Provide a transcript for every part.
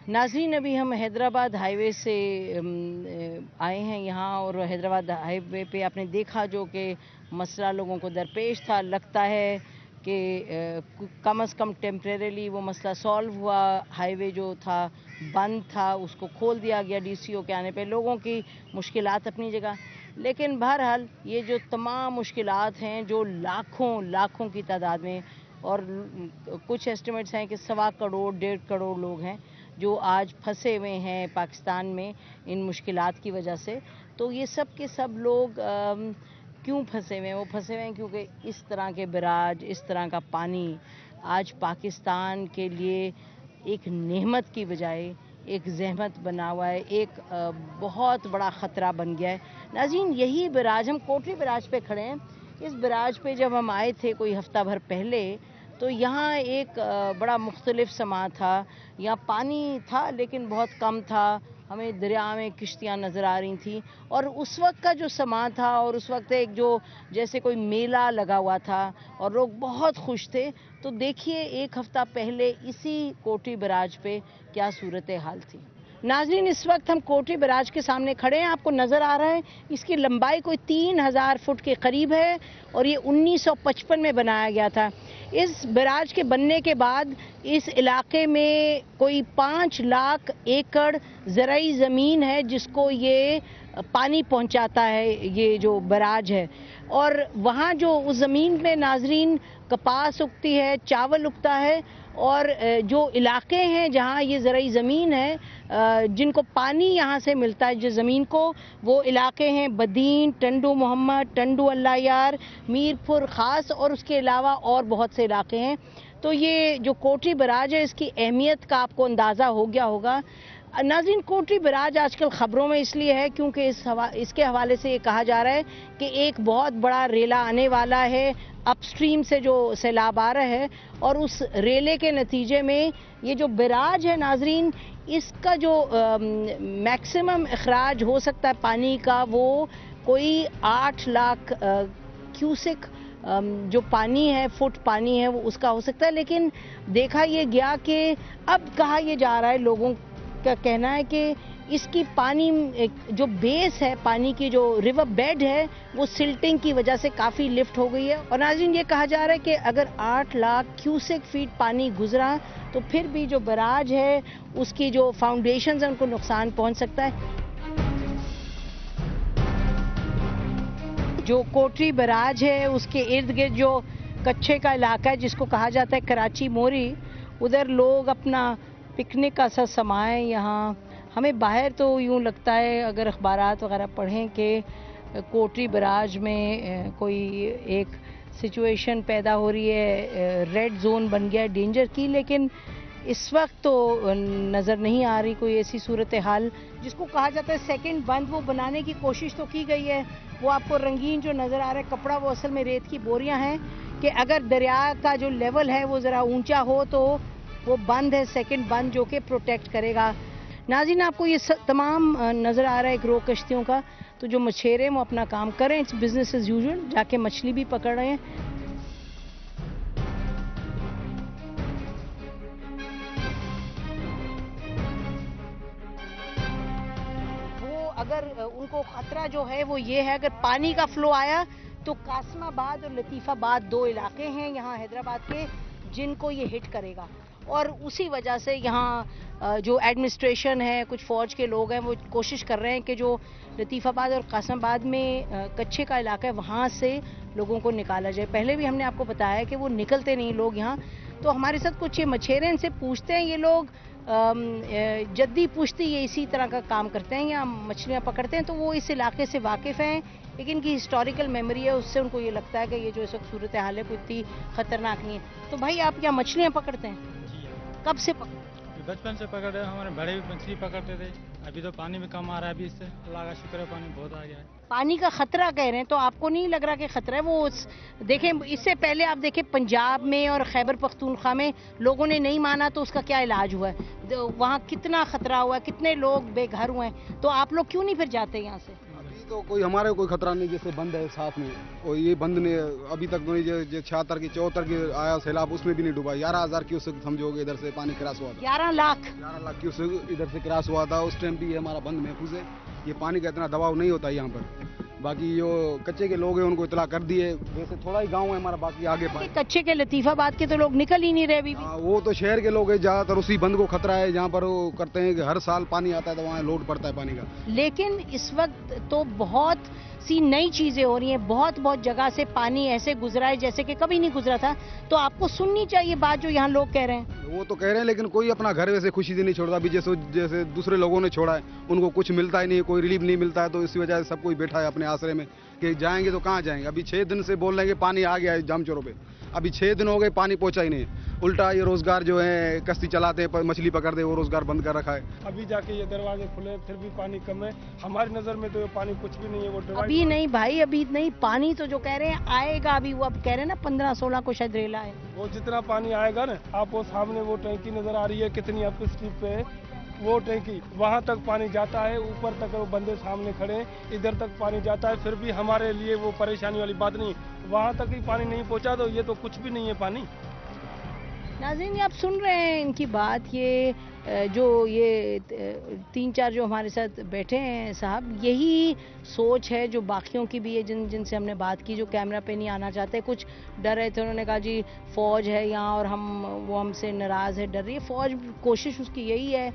नाज़रीन, अभी हम हैदराबाद हाईवे से आए हैं यहाँ, और हैदराबाद हाईवे पे आपने देखा जो कि मसला लोगों को दरपेश था। लगता है कि कम से कम टेम्परेरीली वो मसला सॉल्व हुआ। हाईवे जो था बंद था, उसको खोल दिया गया डीसीओ के आने पे। लोगों की मुश्किलात अपनी जगह, लेकिन बहरहाल ये जो तमाम मुश्किलात हैं, जो लाखों की तादाद में, और कुछ एस्टिमेट्स हैं कि 1.25 करोड़ 1.5 करोड़ लोग हैं जो आज फंसे हुए हैं पाकिस्तान में इन मुश्किलात की वजह से। तो ये सब के सब लोग क्यों फंसे हुए हैं? वो फंसे हुए हैं क्योंकि इस तरह के बराज, इस तरह का पानी आज पाकिस्तान के लिए एक नेमत की बजाय एक जहमत बना हुआ है, एक बहुत बड़ा ख़तरा बन गया है। नाज़रीन, यही बराज, हम कोटरी बराज पे खड़े हैं। इस बराज पे जब हम आए थे कोई हफ्ता भर पहले, तो यहाँ एक बड़ा मुख्तलिफ समा था। यहाँ पानी था लेकिन बहुत कम था। हमें दरिया में किश्तियाँ नज़र आ रही थी, और उस वक्त का जो समा था, और उस वक्त एक जो जैसे कोई मेला लगा हुआ था और लोग बहुत खुश थे। तो देखिए एक हफ्ता पहले इसी कोटरी बराज पे क्या सूरत हाल थी। नाज़रीन, इस वक्त हम कोटरी बराज के सामने खड़े हैं। आपको नज़र आ रहा है इसकी लंबाई कोई 3000 फुट के करीब है, और ये 1955 में बनाया गया था। इस बराज के बनने के बाद इस इलाके में कोई 5 लाख एकड़ ज़राई ज़मीन है जिसको ये पानी पहुंचाता है, ये जो बराज है। और वहाँ जो उस ज़मीन में नाज़रीन कपास उगती है, चावल उगता है, और जो इलाके हैं जहाँ ये ज़राई ज़मीन है, जिनको पानी यहाँ से मिलता है जो ज़मीन को, वो इलाके हैं बदीन, टंडू मोहम्मद, टंडू अल्लाह यार, मीरपुर ख़ास, और उसके अलावा और बहुत से इलाके हैं। तो ये जो कोटरी बराज है, इसकी अहमियत का आपको अंदाज़ा हो गया होगा। नाज़रीन, कोटरी बराज आजकल ख़बरों में इसलिए है क्योंकि इसके हवाले से ये कहा जा रहा है कि एक बहुत बड़ा रेला आने वाला है, अपस्ट्रीम से जो सैलाब आ रहा है, और उस रेले के नतीजे में ये जो बराज है नाज़रीन, इसका जो मैक्सिमम अखराज हो सकता है पानी का, वो कोई 8 लाख क्यूसिक जो पानी है, फुट पानी है, वो उसका हो सकता है। लेकिन देखा ये गया कि अब कहा यह जा रहा है, लोगों का कहना है कि इसकी पानी जो बेस है, पानी की जो रिवर बेड है, वो सिल्टिंग की वजह से काफ़ी लिफ्ट हो गई है। और नाज़रीन, ये कहा जा रहा है कि अगर 8 लाख क्यूसेक फीट पानी गुजरा तो फिर भी जो बराज है उसकी जो फाउंडेशन है उनको नुकसान पहुंच सकता है। जो कोटरी बराज है उसके इर्द गिर्द जो कच्चे का इलाका है जिसको कहा जाता है कराची मोरी, उधर लोग अपना पिकनिक का सा समाए। यहाँ हमें बाहर तो यूँ लगता है, अगर अखबारात वगैरह पढ़ें, कि कोटरी बराज में कोई एक सिचुएशन पैदा हो रही है, रेड जोन बन गया है डेंजर की, लेकिन इस वक्त तो नज़र नहीं आ रही कोई ऐसी सूरत हाल। जिसको कहा जाता है सेकंड बंद, वो बनाने की कोशिश तो की गई है। वो आपको रंगीन जो नज़र आ रहा है कपड़ा, वो असल में रेत की बोरियां हैं कि अगर दरिया का जो लेवल है वो ज़रा ऊंचा हो तो वो बंद है, सेकंड बंद, जो कि प्रोटेक्ट करेगा। नाज़रीन, आपको ये तमाम नज़र आ रहा है ग्रो कश्तियों का। तो जो मछेरे हैं वो अपना काम करें, इट्स बिजनेस एज यूजुअल, जाके मछली भी पकड़ रहे हैं। अगर उनको ख़तरा जो है वो ये है, अगर पानी का फ्लो आया तो कासमाबाद और लतीफ़ाबाद 2 इलाके हैं यहाँ हैदराबाद के जिनको ये हिट करेगा। और उसी वजह से यहाँ जो एडमिनिस्ट्रेशन है, कुछ फ़ौज के लोग हैं, वो कोशिश कर रहे हैं कि जो लतीफ़ाबाद और कासमाबाद में कच्चे का इलाका है वहाँ से लोगों को निकाला जाए। पहले भी हमने आपको बताया कि वो निकलते नहीं लोग यहाँ। तो हमारे साथ कुछ ये मछेरे, इनसे पूछते हैं, ये लोग जद्दी पुश्ती ये इसी तरह का काम करते हैं, या मछलियाँ पकड़ते हैं, तो वो इस इलाके से वाकिफ़ हैं, लेकिन इनकी हिस्टोरिकल मेमोरी है, उससे उनको ये लगता है कि ये जो इस वक्त सूरत हाल है कोई इतनी ख़तरनाक नहीं है। तो भाई, आप यहाँ मछलियाँ पकड़ते हैं? कब से बचपन से पकड़ रहे हैं, हमारे बड़े भी मछली पकड़ते थे। अभी तो पानी में कम आ रहा है, अभी इससे अल्लाह का शुक्र है पानी बहुत आ गया है। पानी का खतरा कह रहे हैं, तो आपको नहीं लग रहा कि खतरा है? वो देखें, इससे पहले आप देखें पंजाब में और खैबर पख्तूनख्वा में लोगों ने नहीं माना तो उसका क्या इलाज हुआ है, वहाँ कितना खतरा हुआ है, कितने लोग बेघर हुए हैं। तो आप लोग क्यों नहीं फिर जाते यहाँ से? तो कोई हमारे कोई खतरा नहीं, जैसे बंद है साथ में, और ये बंद ने अभी तक तो नहीं, जो 76 की 74 की आया सैलाब, उसमें भी नहीं डूबा। 11,000 क्यूसेक समझोगे इधर से पानी क्रॉस हुआ था। 11 लाख क्यूसेक इधर से क्रॉस हुआ था। उस टाइम भी हमारा बंद महफूज है। ये पानी का इतना दबाव नहीं होता यहाँ पर। बाकी जो कच्चे के लोग हैं उनको इतला कर दिए। वैसे थोड़ा ही गाँव है हमारा, बाकी आगे कच्चे के लतीफाबाद के तो लोग निकल ही नहीं रहे अभी भी। वो तो शहर के लोग हैं, ज्यादातर उसी बंद को खतरा है। जहाँ पर वो करते हैं कि हर साल पानी आता है तो वहाँ लोड पड़ता है पानी का। लेकिन इस वक्त तो बहुत सी नई चीजें हो रही हैं। बहुत जगह से पानी ऐसे गुजरा है जैसे कि कभी नहीं गुजरा था। तो आपको सुननी चाहिए बात जो यहाँ लोग कह रहे हैं। वो तो कह रहे हैं, लेकिन कोई अपना घर वैसे खुशी से नहीं छोड़ता। अभी जैसे दूसरे लोगों ने छोड़ा है, उनको कुछ मिलता ही नहीं, कोई रिलीफ नहीं मिलता है। तो इसी वजह से सब कोई बैठा है अपने आश्रय में कि जाएंगे तो कहाँ जाएंगे। अभी 6 दिन से बोल रहे हैं कि पानी आ गया है जामचोरों पे। अभी 6 दिन हो गए, पानी पहुंचा ही नहीं। उल्टा ये रोजगार जो है, कश्ती चलाते हैं, मछली पकड़ते, वो रोजगार बंद कर रखा है। अभी जाके ये दरवाजे खुले, फिर भी पानी कम है। हमारी नजर में तो ये पानी कुछ भी नहीं है। वो अभी नहीं भाई, अभी नहीं। पानी तो जो कह रहे हैं आएगा अभी, वो अब कह रहे हैं ना 15-16 को शायद रेला है। वो जितना पानी आएगा ना, आप वो सामने वो टैंकी नजर आ रही है कितनी अप स्ट्रीप पे है वो टैंकी, वहाँ तक पानी जाता है। ऊपर तक वो बंदे सामने खड़े हैं, इधर तक पानी जाता है। फिर भी हमारे लिए वो परेशानी वाली बात नहीं। वहाँ तक ही पानी नहीं पहुँचा तो ये तो कुछ भी नहीं है पानी। नाज़रीन, आप सुन रहे हैं इनकी बात। ये जो ये 3-4 जो हमारे साथ बैठे हैं साहब, यही सोच है जो बाकियों की भी है, जिनसे हमने बात की, जो कैमरा पे नहीं आना चाहते। कुछ डर रहे थे, उन्होंने कहा जी फौज है यहाँ और वो हमसे नाराज़ है, डर रही है फौज। कोशिश उसकी यही है,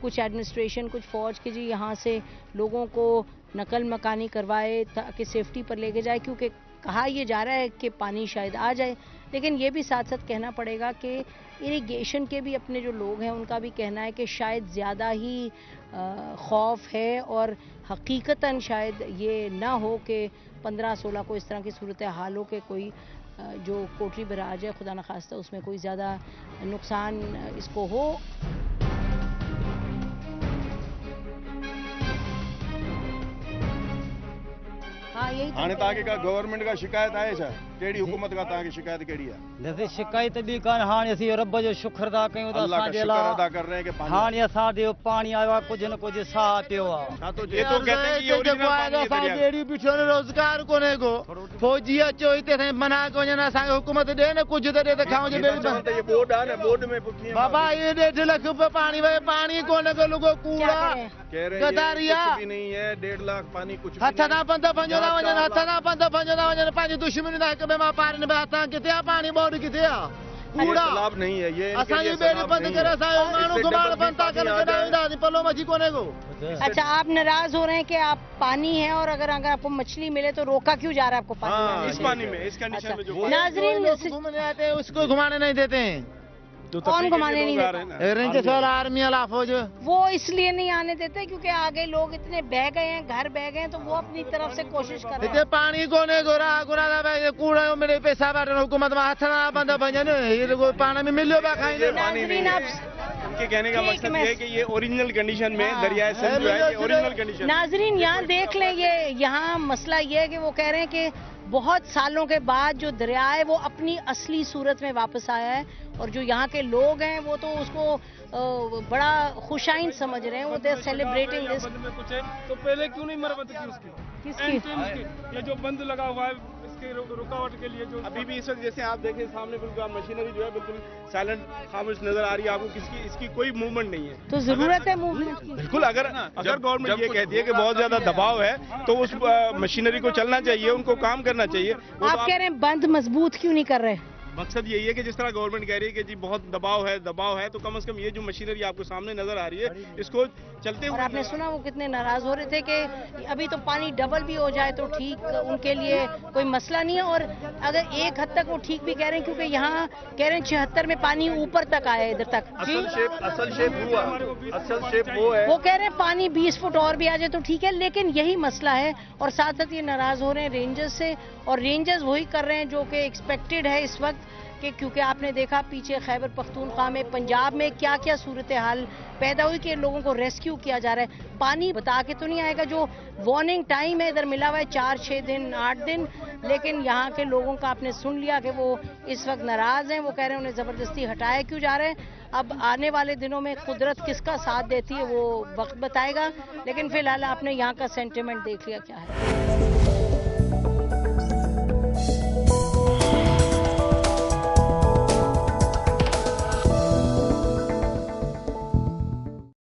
कुछ एडमिनिस्ट्रेशन, कुछ फौज की जी यहाँ से लोगों को नकल मकानी करवाए ताकि सेफ्टी पर लेके जाए। क्योंकि कहा यह जा रहा है कि पानी शायद आ जाए, लेकिन ये भी साथ साथ कहना पड़ेगा कि इरिगेशन के भी अपने जो लोग हैं उनका भी कहना है कि शायद ज़्यादा ही खौफ है और हकीकतन शायद ये ना हो कि 15-16 को इस तरह की सूरत हाल हो कि कोई जो कोटरी बराज है, खुदा न खास्ता, उसमें कोई ज़्यादा नुकसान इसको हो। हाँ, यही हाणे तव्हांखे का गवर्नमेंट का शिकायत आहे छा? कहिड़ी हुकूमत का तव्हांखे शिकायत कहिड़ी आहे? जैसे शिकायत भी कान, हाणे असीं रब जो शुक्र अदा कयूं था अल्लाह का असांजे शुक्र लाइ। अदा कर रहे हैं कि पानी हाणे असांजे पाणी आयो आहे, कुझु न कुझु साह पियो आहे। छा तो ये तो कहते हैं कि ये ओरिजिनल पानी है दरिया का। डेरी बिठो रोजगार कोने को फौजी अचो हिते साईं मना कयो असांखे हुकूमत ॾे न कुझु त ॾे त खाऊं। ये बोर्ड आहे न, बोर्ड में कीअं बाबा ये 1.5 लाख रुपए पानी वे पानी कोने को लुगो कूड़ा कह रहे हैं गदारिया कुछ भी नहीं है। 1.5 लाख पानी कुछ भी हथ ना पंध पंजो था वञनि, हथ ना पंध पंजो था वञनि। पंहिंजी दुश्मनी था हिक ॿिए मां पारनि में। असां किथे आहे पानी, बोर्ड किथे आहे? कूड़ा सैलाब नहीं है ये। असांजी ॿेड़ी बंद करे असांजो माण्हू घुमाइण बंदि था कनि, केॾा वेंदासीं पलो मची कोने को। अच्छा, आप नाराज हो रहे हैं कि आप पानी है और अगर आपको मछली मिले तो रोका क्यों जा रहा है आपको पानी? हाँ, इस पानी में, इस कंडीशन में जो नाजरीन, घूमने आते हैं उसको घुमाने नहीं देते हैं। कौन घुमाने नहीं देता? रेंजर्स वाला, आर्मी वाला, फौज। वो इसलिए नहीं आने देते क्योंकि आगे लोग इतने बह गए हैं, घर बह गए हैं, तो वो अपनी तरफ से कोशिश कर रहे हैं। पानी कोने गोरा गुना कूड़ा मेरे पैसा बांटन हुकूमत में हथ ना बंद भजन ये तो पानी में मिलियो बा खाई। नाजरीन, आप उनके कहने का मकसद ये है कि ये ओरिजिनल कंडीशन में दरिया सिंध जो है ये ओरिजिनल कंडीशन। नाजरीन, यहाँ देख लें, ये यहाँ मसला ये है कि वो कह रहे हैं कि बहुत सालों के बाद जो दरिया है वो अपनी असली सूरत में वापस आया है और जो यहाँ के लोग हैं वो तो उसको बड़ा खुशाइन समझ रहे हैं। वो दे सेलिब्रेटिंग दिस। कुछ है तो पहले क्यों नहीं मरम्मत की उसकी? किसकी? ये जो बंद लगा हुआ है इसके रुकावट के लिए जो अभी भी इस वक्त जैसे आप देखें सामने बिल्कुल मशीनरी जो है बिल्कुल साइलेंट खामोश नजर आ रही है आपको। किसकी इसकी कोई मूवमेंट नहीं है। तो जरूरत है मूवमेंट की। बिल्कुल, अगर गवर्नमेंट ये कहती है कि बहुत ज्यादा दबाव है तो उस मशीनरी को चलना चाहिए, उनको काम करना चाहिए। आप कह रहे हैं बंद मजबूत क्यों नहीं कर रहे? मकसद यही है कि जिस तरह गवर्नमेंट कह रही है कि जी बहुत दबाव है तो कम से कम ये जो मशीनरी आपको सामने नजर आ रही है इसको चलते हुए। और आपने सुना वो कितने नाराज हो रहे थे कि अभी तो पानी डबल भी हो जाए तो ठीक, उनके लिए कोई मसला नहीं है। और अगर एक हद तक वो ठीक भी कह रहे हैं क्योंकि यहाँ कह रहे हैं 76 में पानी ऊपर तक आया इधर तक। असल शेप वो है। वो कह रहे हैं पानी 20 फुट और भी आ जाए तो ठीक है, लेकिन यही मसला है। और साथ साथ ये नाराज हो रहे हैं रेंजर्स से, और रेंजर्स वही कर रहे हैं जो कि एक्सपेक्टेड है इस वक्त कि क्योंकि आपने देखा पीछे खैबर पख्तूनख्वा में, पंजाब में क्या क्या सूरत हाल पैदा हुई कि लोगों को रेस्क्यू किया जा रहा है। पानी बता के तो नहीं आएगा, जो वार्निंग टाइम है इधर मिला हुआ है 4-6 दिन 8 दिन, लेकिन यहाँ के लोगों का आपने सुन लिया कि वो इस वक्त नाराज हैं। वो कह रहे हैं उन्हें जबरदस्ती हटाया क्यों जा रहे हैं। अब आने वाले दिनों में कुदरत किसका साथ देती है वो वक्त बताएगा, लेकिन फिलहाल आपने यहाँ का सेंटिमेंट देख लिया क्या है।